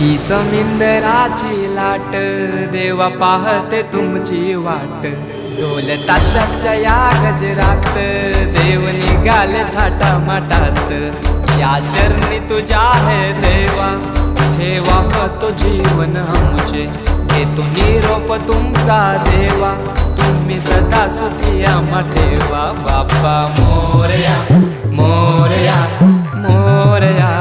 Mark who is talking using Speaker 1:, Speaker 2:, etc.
Speaker 1: ही समिंदराची लाट देवा पाहते तुमची वाट। ढोल ताशाच्या या गजरात देव निघाले थाटामाटात। या चरणी तुझ्या है देवा ठेवा तो जीवन आमुचे। घेतो निरोप तुमचा देवा तुम्ही सदा सुखी आम्हा ठेवा। बाप्पा मोरया मोरया मोरया।